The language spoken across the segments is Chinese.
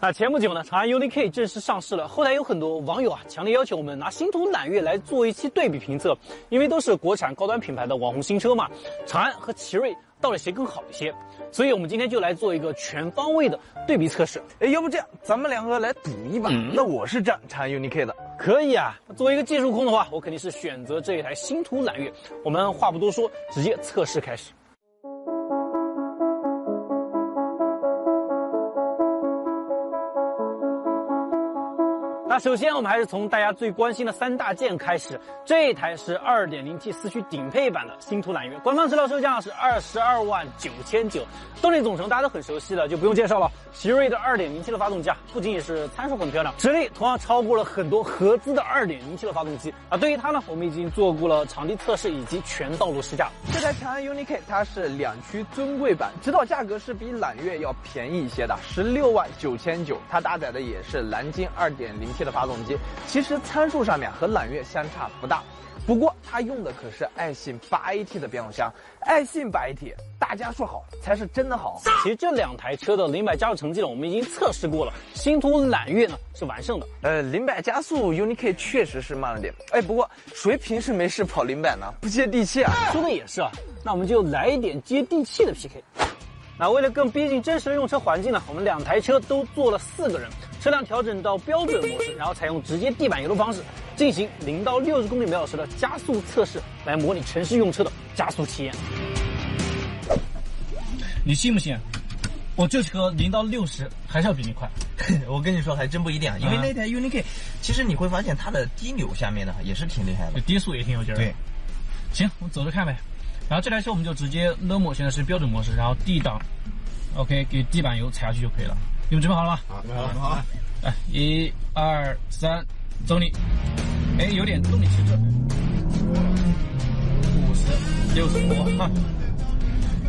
那前不久呢，长安 UNI-K 正式上市了。后台有很多网友强烈要求我们拿星途揽月来做一期对比评测，因为都是国产高端品牌的网红新车嘛，长安和奇瑞到底谁更好一些？所以我们今天就来做一个全方位的对比测试。要不这样，咱们两个来赌一把。那我是站长安 UNI-K 的。可以啊，作为一个技术控的话，我肯定是选择这一台星途揽月。我们话不多说，直接测试开始。那首先我们还是从大家最关心的三大件开始。这一台是 2.0T 四驱顶配版的星途揽月，官方指导售价是22.999万，动力总成大家都很熟悉的，就不用介绍了。奇瑞的 2.0T 的发动机不仅仅是参数很漂亮，直力同样超过了很多合资的 2.0T 的发动机啊。对于它呢，我们已经做过了场地测试以及全道路试驾。这台长安 UNI-K 它是两驱尊贵版，指导价格是比揽月要便宜一些的，16.999万，它搭载的也是蓝鲸 2.0T 的发动机，其实参数上面和揽月相差不大，不过它用的可是爱信 8AT 的变速箱，爱信 8AT 大家说好才是真的好。其实这两台车的0-100加速成绩呢，我们已经测试过了，星途揽月呢是完胜的。0-100加速 UNI-K 确实是慢了点，不过谁平时没事跑0-100呢？不接地气啊！说的也是啊，那我们就来一点接地气的 PK。那为了更逼近真实的用车环境呢，我们两台车都做了4个人，车辆调整到标准模式，然后采用直接地板油的方式进行0到60公里每小时的加速测试，来模拟城市用车的加速体验。你信不信？我这车0到60还是要比你快。我跟你说还真不一定啊，因为那台 UNI-K 其实你会发现它的低扭下面呢也是挺厉害的，低速也挺有劲儿的。对，行，我们走着看呗。然后这台车我们就直接 Normal 现在是标准模式，然后 D 档 OK 给地板油踩下去就可以了。你们准备好了吗？好，准备好了。好，来1、2、3，走你！有点动力迟滞，50、60，哇，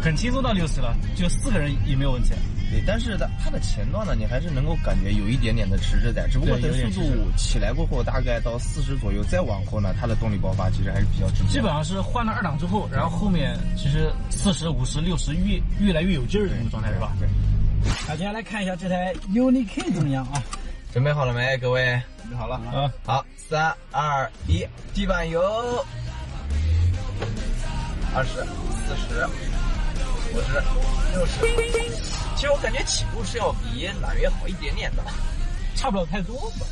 很轻松到60了，就4个人也没有问题。对，但是它的前段呢，你还是能够感觉有一点点的迟滞在，只不过等速度起来过后，大概到40左右，再往后呢，它的动力爆发其实还是比较直接。基本上是换了2档之后，然后后面其实40、50、60越来越有劲儿的这种状态，是吧？对。好，接下来看一下这台 UNI-K 怎么样啊？准备好了没，各位？准备好了。好，3、2、1，地板油。20、40、50、60。其实我感觉起步是要比揽月好一点点的，差不了太多吧。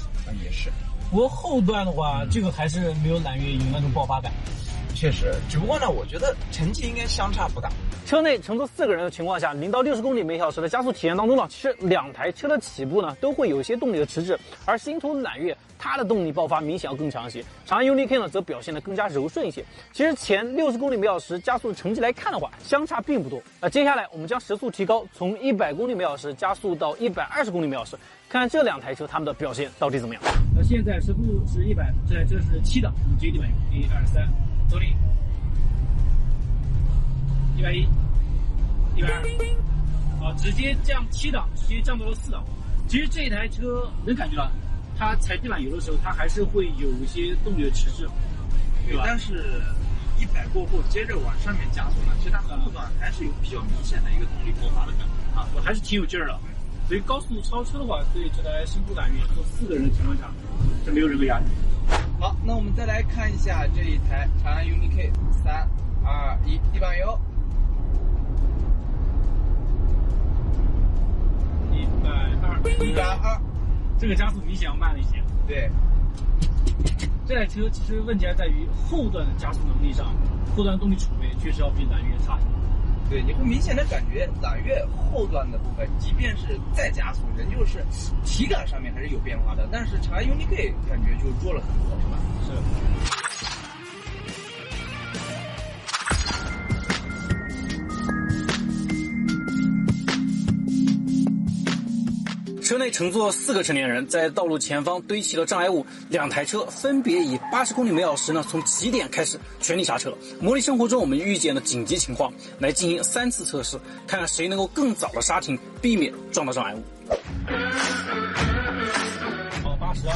也是。不过后段的话，这个还是没有揽月有那种爆发感。确实，只不过呢，我觉得成绩应该相差不大。车内乘坐4个人的情况下，0到60公里每小时的加速体验当中呢，其实两台车的起步呢都会有一些动力的迟滞，而星途揽月它的动力爆发明显要更强一些，长安 UNI-K 呢则表现得更加柔顺一些。其实前60公里每小时加速的成绩来看的话，相差并不多。那接下来我们将时速提高，从100公里每小时加速到120公里每小时，看看这两台车它们的表现到底怎么样。现在时速是100，这台车是7档，我们直接地板油，1、2、3，走你。110、120，好，直接降7档，直接降到了4档。其实这台车能感觉到，它踩地板油的时候，它还是会有一些动力的迟滞，对吧？但是100过后，接着往上面加速呢，其实它后段还是有比较明显的一个动力爆发的感觉啊，我还是挺有劲儿的。所以高速超车的话，对这台星途揽月坐4个人的情况下，是没有任何压力。好，那我们再来看一下这一台长安 UNI-K， 3、2、1，地板油。120，这个加速明显要慢了一些。对，这台车其实问题还在于后段的加速能力上，后段动力储备确实要比揽月差很多。对，你会明显的感觉揽月后段的部分，即便是再加速，仍旧是体感上面还是有变化的。但是长安 UNI-K 感觉就弱了很多，是吧？是。车内乘坐4个成年人，在道路前方堆起了障碍物，两台车分别以80公里每小时呢从起点开始全力刹车，模拟生活中我们遇见的紧急情况，来进行3次测试，看看谁能够更早的刹停，避免撞到障碍物。好，80，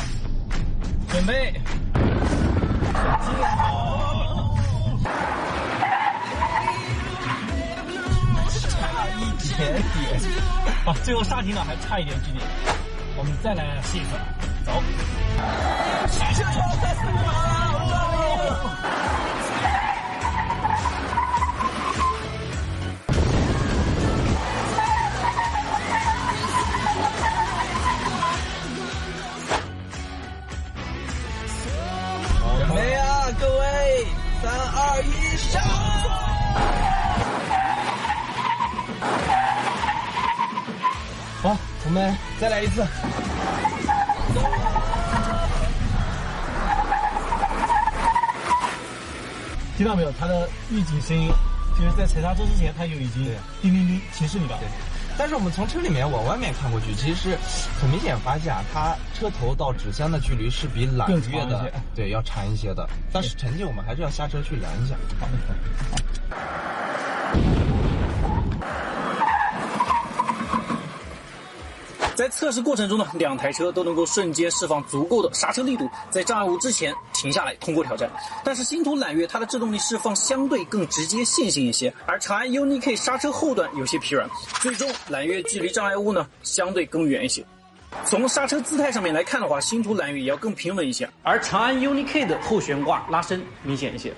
准备，差一点点。最后刹停了还差一点距离。我们再来试一次，走。准备啊，各位，3、2、1，上！好，我们再来一次。听到没有？它的预警声音，就是在踩刹车之前，它就已经叮叮叮提示你了。但是我们从车里面往外面看过去，其实很明显发现啊，它车头到纸箱的距离是比揽月的对要长一些的。但是成绩我们还是要下车去量一下。好的。在测试过程中呢，两台车都能够瞬间释放足够的刹车力度，在障碍物之前停下来通过挑战。但是星途揽月它的制动力释放相对更直接线性一些，而长安 UNI-K 刹车后段有些疲软，最终揽月距离障碍物呢相对更远一些。从刹车姿态上面来看的话，星途揽月也要更平稳一些，而长安 UNI-K 的后悬挂拉伸明显一些。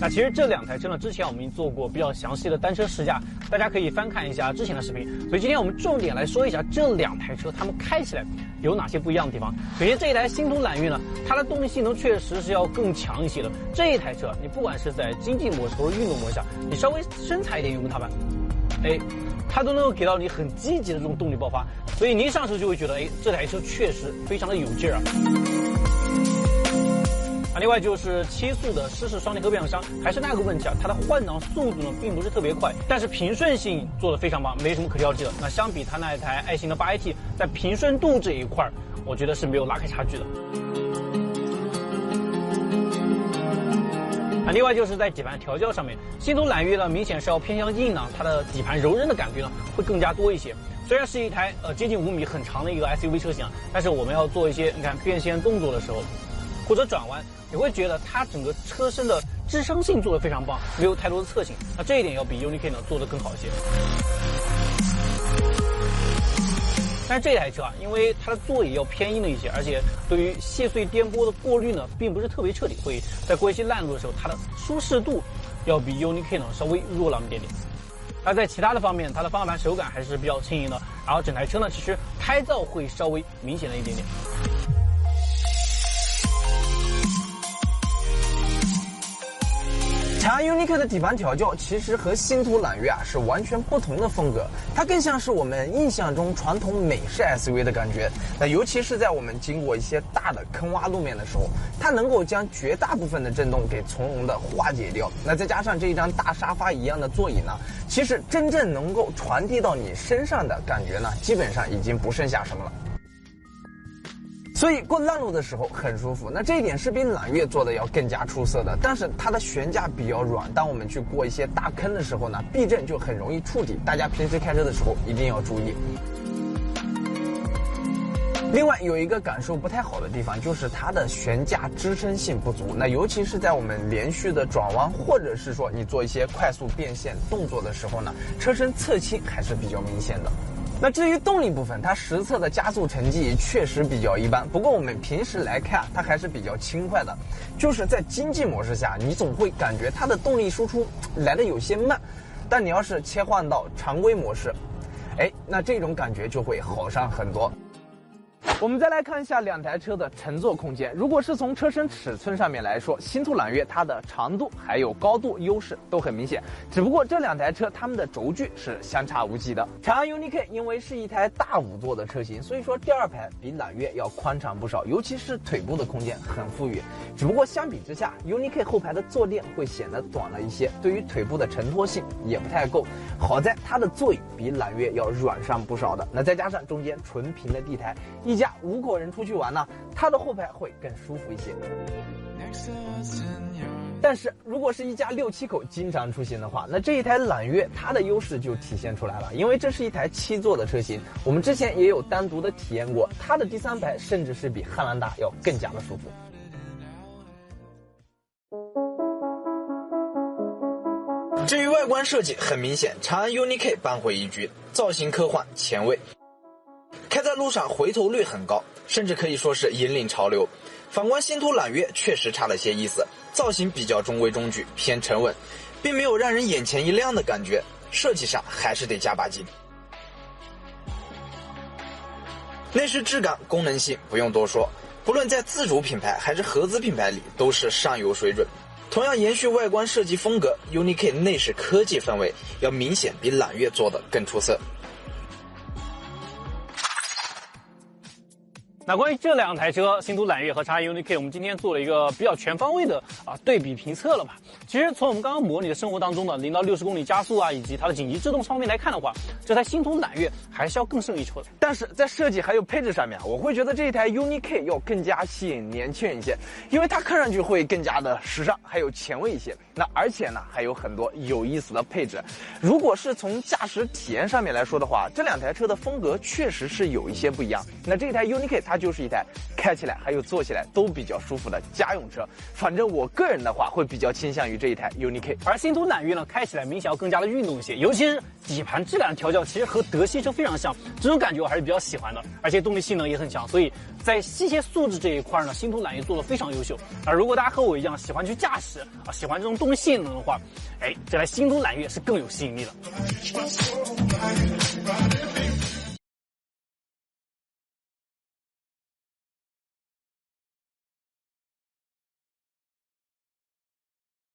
那其实这两台车呢，之前我们已经做过比较详细的单车试驾，大家可以翻看一下之前的视频。所以今天我们重点来说一下这两台车它们开起来有哪些不一样的地方。首先这一台星途揽月呢，它的动力性能确实是要更强一些的。这一台车你不管是在经济模式或者运动模式下，你稍微深踩一点油门踏板，它都能够给到你很积极的这种动力爆发。所以你一上手就会觉得，这台车确实非常的有劲儿啊。另外就是7速的湿式双离合变速箱，还是那个问题啊，它的换挡速度呢并不是特别快，但是平顺性做得非常棒，没什么可挑剔的。那相比它那一台爱信的8AT，在平顺度这一块，我觉得是没有拉开差距的。另外就是在底盘调教上面，星途揽月呢明显是要偏向硬朗，它的底盘柔韧的感觉呢会更加多一些。虽然是一台接近5米很长的一个 SUV 车型，但是我们要做一些你看变线动作的时候，或者转弯，你会觉得它整个车身的支撑性做得非常棒，没有太多的侧倾。那这一点要比 UNI-K 呢做得更好一些。但是这台车啊，因为它的座椅要偏硬了一些，而且对于细碎颠簸的过滤呢，并不是特别彻底，会在过一些烂路的时候，它的舒适度要比 UNI-K 呢稍微弱了那么一点点。而在其他的方面，它的方向盘手感还是比较轻盈的，然后整台车呢，其实胎噪会稍微明显了一点点。长安 UNI-K 的底盘调教其实和星途揽月啊是完全不同的风格，它更像是我们印象中传统美式 SUV 的感觉。那尤其是在我们经过一些大的坑洼路面的时候，它能够将绝大部分的震动给从容的化解掉。那再加上这一张大沙发一样的座椅呢，其实真正能够传递到你身上的感觉呢，基本上已经不剩下什么了。所以过烂路的时候很舒服，那这一点是比揽月做的要更加出色的。但是它的悬架比较软，当我们去过一些大坑的时候呢，避震就很容易触底，大家平时开车的时候一定要注意。另外有一个感受不太好的地方，就是它的悬架支撑性不足。那尤其是在我们连续的转弯，或者是说你做一些快速变线动作的时候呢，车身侧倾还是比较明显的。那至于动力部分，它实测的加速成绩确实比较一般，不过我们平时来看，它还是比较轻快的。就是在经济模式下，你总会感觉它的动力输出来的有些慢，但你要是切换到常规模式，那这种感觉就会好上很多。我们再来看一下两台车的乘坐空间。如果是从车身尺寸上面来说，星途揽月它的长度还有高度优势都很明显，只不过这两台车它们的轴距是相差无几的。长安 UNI-K 因为是一台大5座的车型，所以说第二排比揽月要宽敞不少，尤其是腿部的空间很富裕。只不过相比之下 UNI-K 后排的坐垫会显得短了一些，对于腿部的承托性也不太够。好在它的座椅比揽月要软上不少的，那再加上中间纯平的地台，一家5口人出去玩呢，它的后排会更舒服一些。但是如果是一家6、7口经常出行的话，那这一台揽月它的优势就体现出来了，因为这是一台7座的车型，我们之前也有单独的体验过，它的第3排甚至是比汉兰达要更加的舒服。至于外观设计，很明显，长安 UNI-K 扳回一局，造型科幻前卫，开在路上回头率很高，甚至可以说是引领潮流。反观星途揽月确实差了些意思，造型比较中规中矩，偏沉稳，并没有让人眼前一亮的感觉，设计上还是得加把劲。内饰质感、功能性不用多说，不论在自主品牌还是合资品牌里都是上游水准。同样延续外观设计风格 ，UNI-K 内饰科技氛围要明显比揽月做的更出色。那关于这两台车，星途揽月和长安 UNI-K， 我们今天做了一个比较全方位的对比评测了吧。其实从我们刚刚模拟的生活当中的0到60公里加速以及它的紧急制动方面来看的话，这台星途揽月还是要更胜一筹的。但是在设计还有配置上面，我会觉得这一台 UNI-K 要更加吸引年轻人一些，因为它看上去会更加的时尚，还有前卫一些。那而且呢，还有很多有意思的配置。如果是从驾驶体验上面来说的话，这两台车的风格确实是有一些不一样。那这一台 UNI-K 它就是一台开起来还有坐起来都比较舒服的家用车，反正我个人的话会比较倾向于这一台 UNI-K。而星途揽月呢，开起来明显要更加的运动一些，尤其是底盘质感调教，其实和德系车非常像，这种感觉我还是比较喜欢的，而且动力性能也很强，所以在细节素质这一块呢，星途揽月做得非常优秀。如果大家和我一样喜欢去驾驶喜欢这种动力性能的话，这台星途揽月是更有吸引力的。